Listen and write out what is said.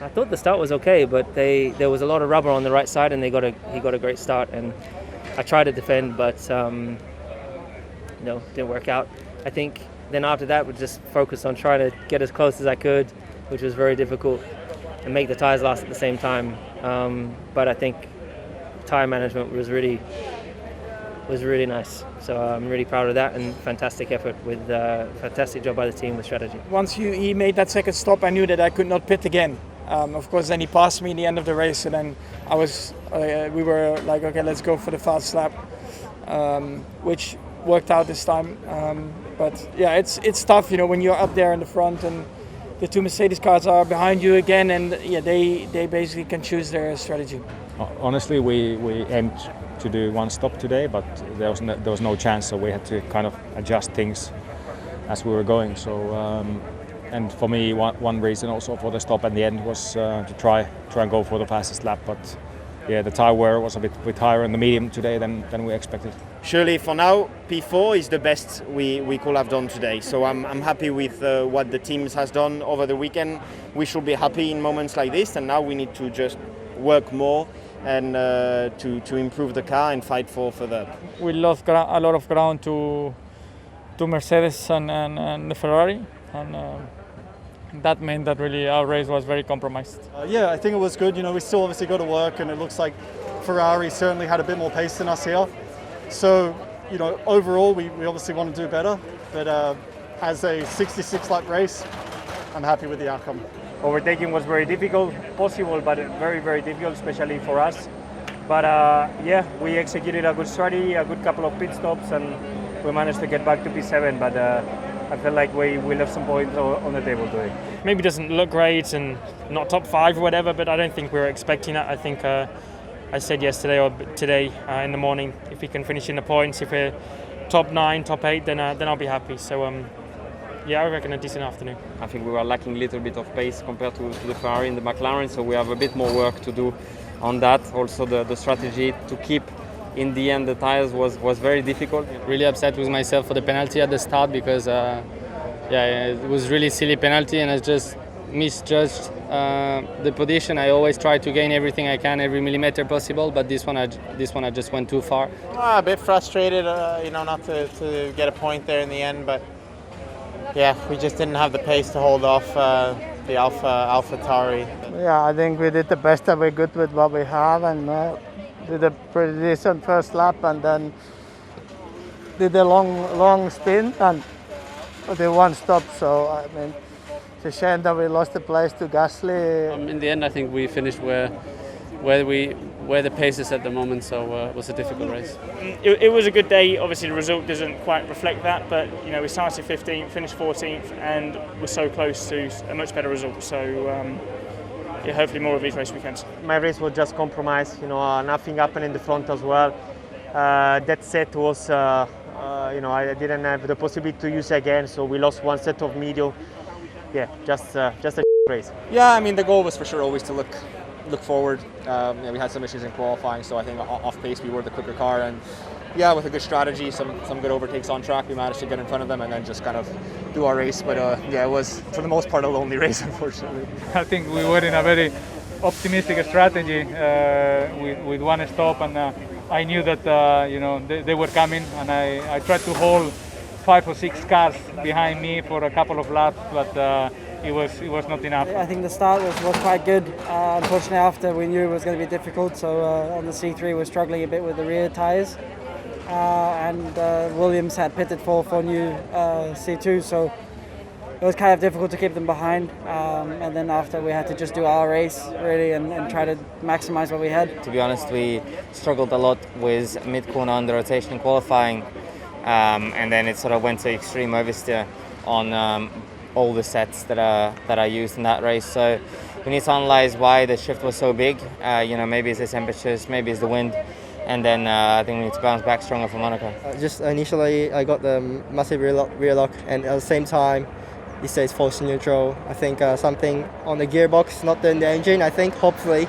I thought the start was okay, but there was a lot of rubber on the right side, and he got a great start. And I tried to defend, but didn't work out. I think then after that, we just focused on trying to get as close as I could, which was very difficult, and make the tyres last at the same time. But I think tyre management was really nice. So I'm really proud of that, and fantastic effort with fantastic job by the team with strategy. Once he made that second stop, I knew that I could not pit again. Of course, then he passed me in the end of the race, and then we were like, okay, let's go for the fast lap, which worked out this time. But yeah, it's tough, when you're up there in the front and the two Mercedes cars are behind you again, and yeah, they basically can choose their strategy. Honestly, we aimed to do one stop today, but there was no chance, so we had to kind of adjust things as we were going. So and for me, one reason also for the stop at the end was to try and go for the fastest lap. But yeah, the tyre wear was a bit higher in the medium today than we expected. Surely for now, P4 is the best we could have done today. So I'm happy with what the team has done over the weekend. We should be happy in moments like this, and now we need to just work more and to improve the car and fight for that. We lost a lot of ground to Mercedes and the Ferrari, and that meant that really our race was very compromised. I think it was good. We still obviously got to work, and it looks like Ferrari certainly had a bit more pace than us here. So, overall we obviously want to do better, but as a 66 lap race, I'm happy with the outcome. Overtaking was very difficult, possible, but very, very difficult, especially for us. But we executed a good strategy, a good couple of pit stops, and we managed to get back to P7. But I feel like we left some points on the table today. Maybe it doesn't look great and not top 5 or whatever, but I don't think we were expecting that. I think I said yesterday or today in the morning, if we can finish in the points, if we're top 9, top 8, then I'll be happy. So I reckon a decent afternoon. I think we were lacking a little bit of pace compared to the Ferrari and the McLaren, so we have a bit more work to do on that. Also the strategy to keep in the end the tires was very difficult. Really upset with myself for the penalty at the start, because it was really silly penalty, and I just misjudged the position. I always try to gain everything I can, every millimeter possible, but this one I just went too far. A bit frustrated, not to get a point there in the end, but yeah, we just didn't have the pace to hold off the AlphaTauri. Yeah, I think we did the best that we could with what we have, and did a pretty decent first lap, and then did a long spin and did one stop. So I mean, it's a shame that we lost the place to Gasly. In the end, I think we finished where the pace is at the moment, so it was a difficult race. It was a good day. Obviously, the result doesn't quite reflect that, but we started 15th, finished 14th, and we're so close to a much better result. So hopefully more of these race weekends. My race was just compromised. Nothing happened in the front as well. That set was, I didn't have the possibility to use again, so we lost one set of medium. Yeah, just a race. Yeah, I mean the goal was for sure always to look forward. We had some issues in qualifying, so I think off pace we were the quicker car, and with a good strategy, some good overtakes on track, we managed to get in front of them and then just kind of do our race. But it was for the most part a lonely race, unfortunately. I think we were in a very optimistic strategy with one stop, and I knew that they were coming, and I tried to hold 5 or 6 cars behind me for a couple of laps, but it was not enough. I think the start was quite good. Unfortunately, after we knew it was going to be difficult, so on the C3 we're struggling a bit with the rear tyres, and Williams had pitted for new C2, so it was kind of difficult to keep them behind. And then after, we had to just do our race really and try to maximise what we had. To be honest, we struggled a lot with mid-corner under rotation qualifying, and then it sort of went to extreme oversteer on all the sets that I used in that race. So we need to analyze why the shift was so big. Maybe it's the temperatures, maybe it's the wind, and then I think we need to bounce back stronger for Monaco. Just initially, I got the massive rear lock, and at the same time, it says force neutral. I think something on the gearbox, not in the engine. I think hopefully